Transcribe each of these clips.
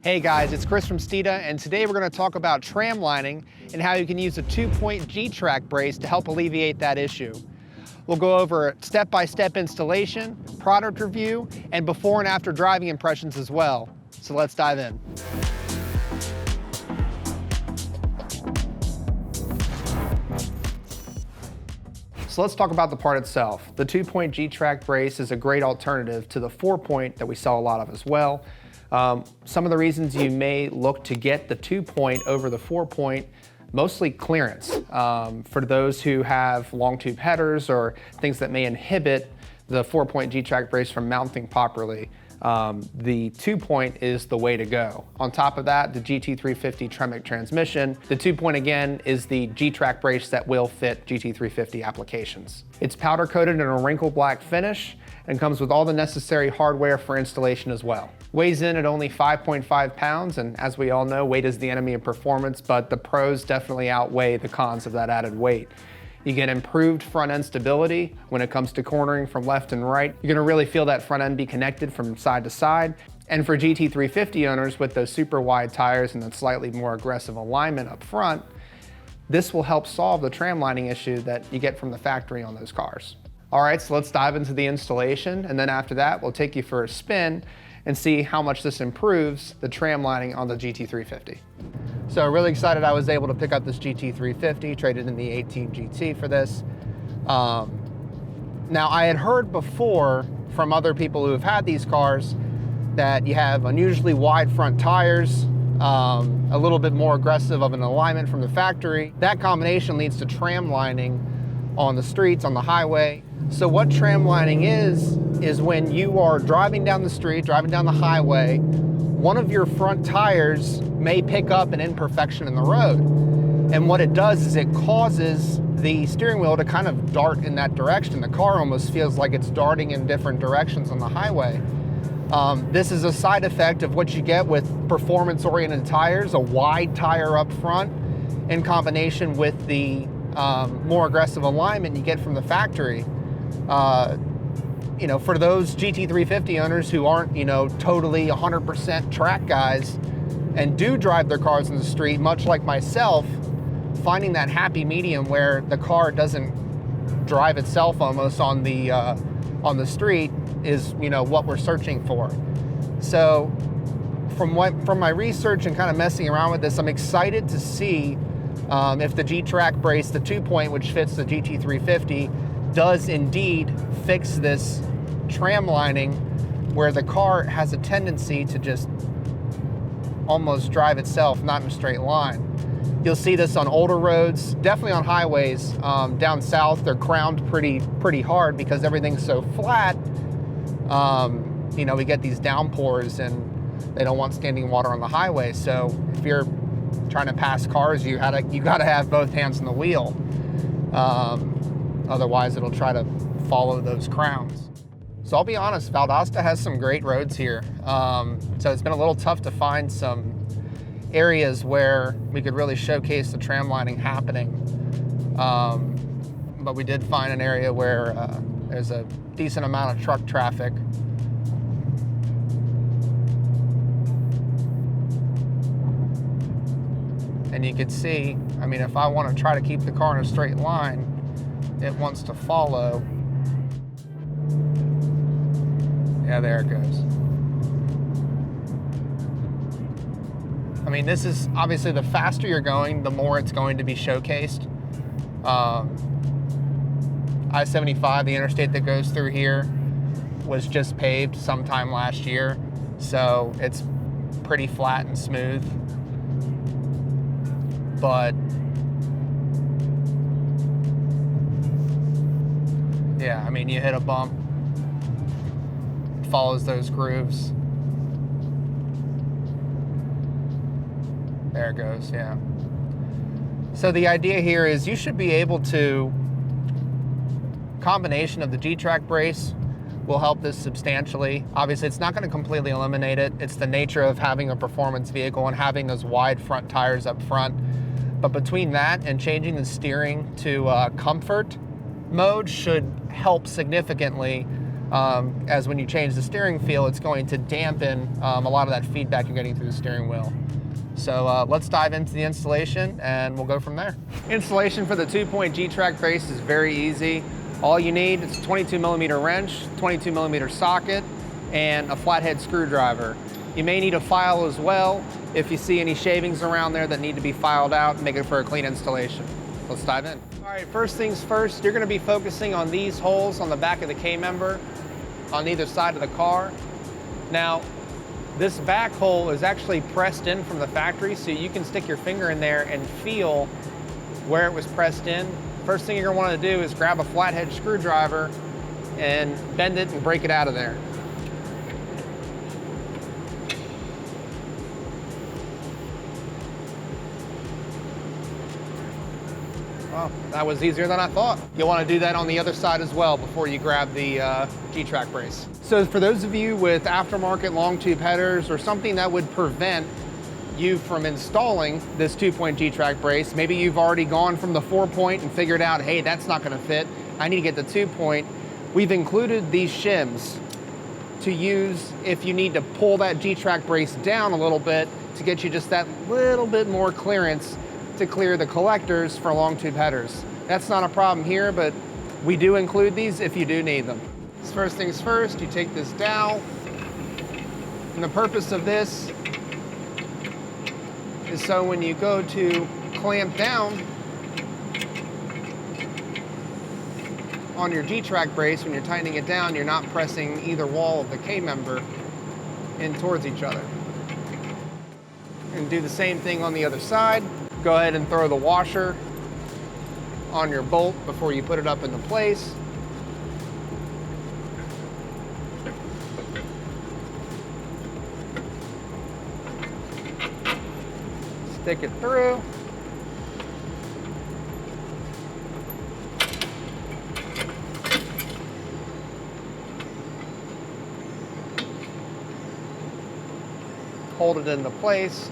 Hey guys, it's Chris from Steeda, and today we're going to talk about tramlining and how you can use a 2-point G-Trac brace to help alleviate that issue. We'll go over step-by-step installation, product review, and before and after driving impressions as well. So let's dive in. So let's talk about the part itself. The 2-point G-Trac brace is a great alternative to the 4-point that we sell a lot of as well. Some of the reasons you may look to get the 2-point over the 4-point, mostly clearance. For those who have long tube headers or things that may inhibit the 4-point G-Trac brace from mounting properly, the 2-point is the way to go. On top of that, the GT350 Tramlining transmission. The 2-point again is the G-Trac brace that will fit GT350 applications. It's powder coated in a wrinkle black finish and comes with all the necessary hardware for installation as well. Weighs in at only 5.5 pounds, and as we all know, weight is the enemy of performance, but the pros definitely outweigh the cons of that added weight. You get improved front end stability when it comes to cornering from left and right. You're gonna really feel that front end be connected from side to side. And for GT350 owners with those super wide tires and that slightly more aggressive alignment up front, this will help solve the tramlining issue that you get from the factory on those cars. All right, so let's dive into the installation, and then after that, we'll take you for a spin and see how much this improves the tramlining on the GT350. So really excited I was able to pick up this GT350, traded in the 18 GT for this. Now I had heard before from other people who have had these cars that you have unusually wide front tires, a little bit more aggressive of an alignment from the factory. That combination leads to tramlining on the streets, on the highway. So what tramlining is when you are driving down the street, driving down the highway, one of your front tires may pick up an imperfection in the road. And what it does is it causes the steering wheel to kind of dart in that direction. The car almost feels like it's darting in different directions on the highway. This is a side effect of what you get with performance-oriented tires, a wide tire up front, in combination with the more aggressive alignment you get from the factory. You know, for those GT350 owners who aren't, you know, totally 100% track guys and do drive their cars in the street, much like myself, finding that happy medium where the car doesn't drive itself almost on the street is, you know, what we're searching for. So from my research and kind of messing around with this, I'm excited to see if the G-Trac brace, the 2-point, which fits the GT350, does indeed fix this tramlining where the car has a tendency to just almost drive itself, not in a straight line. You'll see this on older roads, definitely on highways. Down south, they're crowned pretty hard because everything's so flat. You know, we get these downpours and they don't want standing water on the highway. So if you're trying to pass cars, you gotta have both hands on the wheel. Otherwise, it'll try to follow those crowns. So I'll be honest, Valdosta has some great roads here. So it's been a little tough to find some areas where we could really showcase the tramlining happening. But we did find an area where there's a decent amount of truck traffic. And you could see, I mean, if I want to try to keep the car in a straight line, it wants to follow. Yeah, there it goes. I mean, this is obviously the faster you're going, the more it's going to be showcased. I-75, the interstate that goes through here, was just paved sometime last year, so it's pretty flat and smooth. But yeah, I mean, you hit a bump, it follows those grooves. There it goes, yeah. So the idea here is you should be able to, combination of the G-Trac brace will help this substantially. Obviously, it's not going to completely eliminate it. It's the nature of having a performance vehicle and having those wide front tires up front. But between that and changing the steering to comfort mode should help significantly as when you change the steering feel, it's going to dampen a lot of that feedback you're getting through the steering wheel. So let's dive into the installation and we'll go from there. Installation for the 2-point G-Trac Brace is very easy. All you need is a 22mm wrench, 22mm socket, and a flathead screwdriver. You may need a file as well if you see any shavings around there that need to be filed out, make it for a clean installation. Let's dive in. All right, first things first, you're gonna be focusing on these holes on the back of the K-member on either side of the car. Now, this back hole is actually pressed in from the factory, so you can stick your finger in there and feel where it was pressed in. First thing you're gonna wanna do is grab a flathead screwdriver and bend it and break it out of there. Well, that was easier than I thought. You'll want to do that on the other side as well before you grab the G-Trac Brace. So for those of you with aftermarket long tube headers or something that would prevent you from installing this 2-point G-Trac Brace, maybe you've already gone from the 4-point and figured out, hey, that's not going to fit, I need to get the 2-point. We've included these shims to use if you need to pull that G-Trac Brace down a little bit to get you just that little bit more clearance to clear the collectors for long tube headers. That's not a problem here, but we do include these if you do need them. So first things first, you take this dowel, and the purpose of this is so when you go to clamp down on your G-Trac Brace, when you're tightening it down, you're not pressing either wall of the K-member in towards each other. And do the same thing on the other side. Go ahead and throw the washer on your bolt before you put it up into place. Stick it through. Hold it into place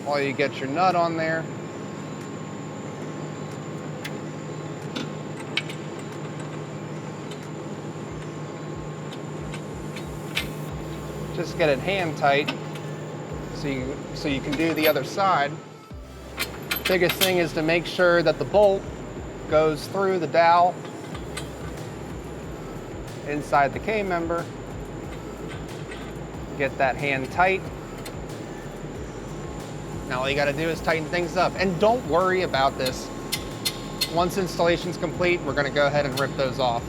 while you get your nut on there. Just get it hand tight so you can do the other side. Biggest thing is to make sure that the bolt goes through the dowel inside the K-member. Get that hand tight. Now all you gotta do is tighten things up. And don't worry about this. Once installation's complete, we're gonna go ahead and rip those off.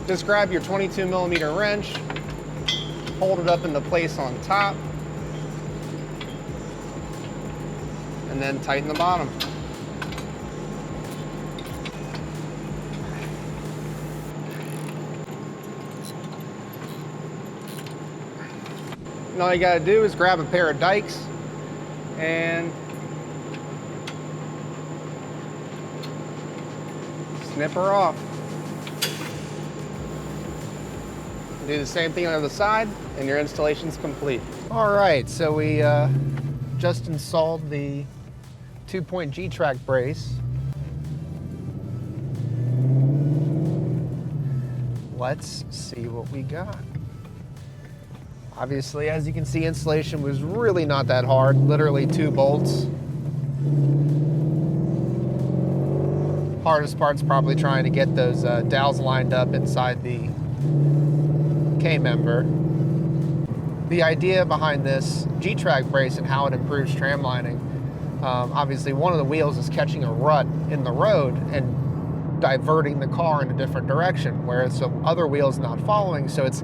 Just grab your 22mm wrench, hold it up into place on top, and then tighten the bottom. And all you gotta do is grab a pair of dikes and snip her off. Do the same thing on the other side and your installation's complete. All right, so we just installed the 2-point G-Trac Brace. Let's see what we got. Obviously, as you can see, installation was really not that hard, literally 2 bolts. Hardest part's probably trying to get those dowels lined up inside the K-member. The idea behind this G-Trac Brace and how it improves tramlining, obviously one of the wheels is catching a rut in the road and diverting the car in a different direction, whereas the other wheel's not following, so it's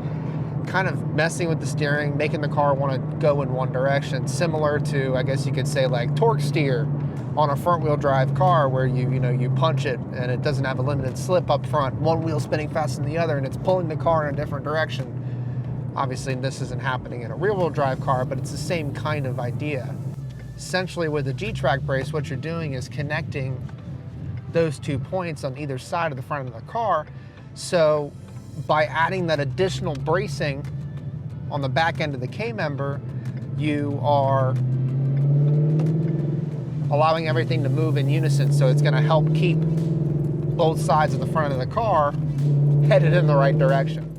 kind of messing with the steering, making the car want to go in one direction, similar to, I guess you could say, like torque steer on a front-wheel drive car where you punch it and it doesn't have a limited slip up front, one wheel spinning faster than the other, and it's pulling the car in a different direction. Obviously, this isn't happening in a rear-wheel drive car, but it's the same kind of idea. Essentially, with the G-Trac Brace, what you're doing is connecting those 2 points on either side of the front of the car. So by adding that additional bracing on the back end of the K-member, you are allowing everything to move in unison. So it's going to help keep both sides of the front of the car headed in the right direction.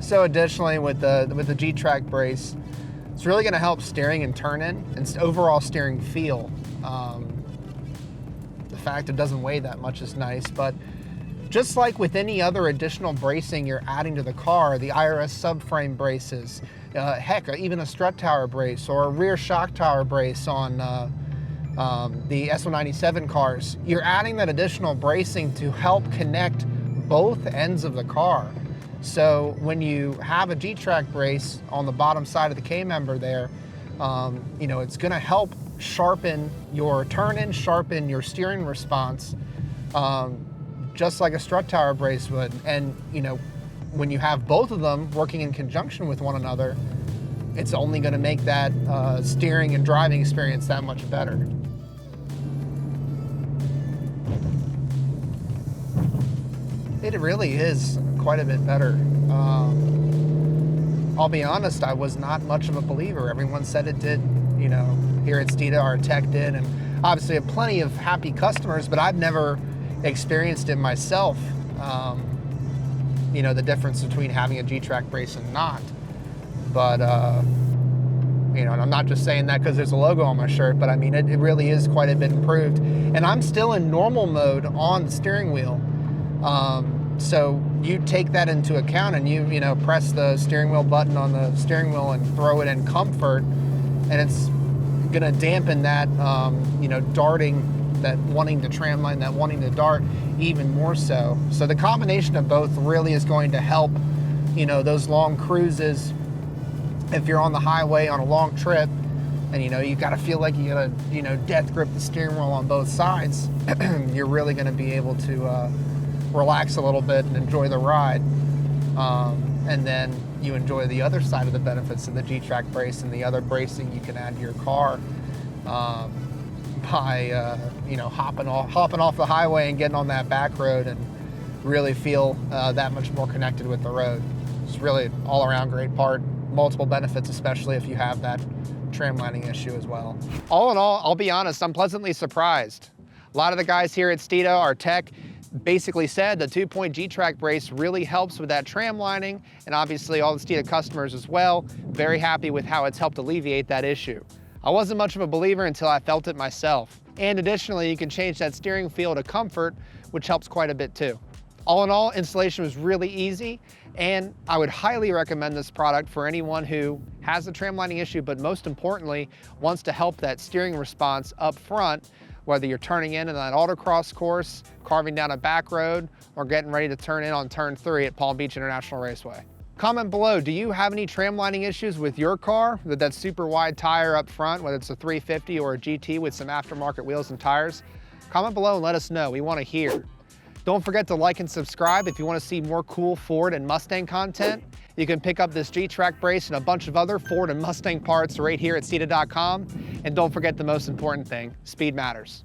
So additionally, with the G-Trac Brace, it's really going to help steering and turn-in and overall steering feel. The fact it doesn't weigh that much is nice, but just like with any other additional bracing you're adding to the car, the IRS subframe braces, heck, even a strut tower brace or a rear shock tower brace on the S197 cars, you're adding that additional bracing to help connect both ends of the car. So when you have a G-Trac brace on the bottom side of the K-member there, you know, it's gonna help sharpen your turn-in, sharpen your steering response, just like a strut tower brace would. And you know, when you have both of them working in conjunction with one another, it's only gonna make that steering and driving experience that much better. It really is quite a bit better. I'll be honest, I was not much of a believer. Everyone said it did, you know, here at Steeda, our tech did, and obviously have plenty of happy customers, but I've never experienced it myself, you know, the difference between having a G-Trac brace and not. But, you know, and I'm not just saying that because there's a logo on my shirt, but I mean, it really is quite a bit improved. And I'm still in normal mode on the steering wheel. So you take that into account and you know, press the steering wheel button on the steering wheel and throw it in comfort, and it's gonna dampen that, you know, darting, that wanting to tramline, that wanting to dart even more so. So the combination of both really is going to help, you know, those long cruises. If you're on the highway on a long trip and, you know, you gotta feel like you gotta, you know, death grip the steering wheel on both sides, you're really gonna be able to relax a little bit and enjoy the ride. And then you enjoy the other side of the benefits of the G-Trac brace and the other bracing you can add to your car by you know, hopping off the highway and getting on that back road and really feel that much more connected with the road. It's really an all-around great part. Multiple benefits, especially if you have that tramlining issue as well. All in all, I'll be honest, I'm pleasantly surprised. A lot of the guys here at Steeda, our tech, basically said the 2-point G-Trac brace really helps with that tramlining, and obviously all the Steeda customers as well, very happy with how it's helped alleviate that issue. I wasn't much of a believer until I felt it myself. And additionally, you can change that steering feel to comfort, which helps quite a bit too. All in all, installation was really easy, and I would highly recommend this product for anyone who has a tramlining issue, but most importantly, wants to help that steering response up front, whether you're turning in that autocross course, carving down a back road, or getting ready to turn in on turn 3 at Palm Beach International Raceway. Comment below, do you have any tramlining issues with your car? With that super wide tire up front, whether it's a 350 or a GT with some aftermarket wheels and tires? Comment below and let us know, we wanna hear. Don't forget to like and subscribe if you wanna see more cool Ford and Mustang content. You can pick up this G-Trac brace and a bunch of other Ford and Mustang parts right here at Steeda.com. And don't forget the most important thing, speed matters.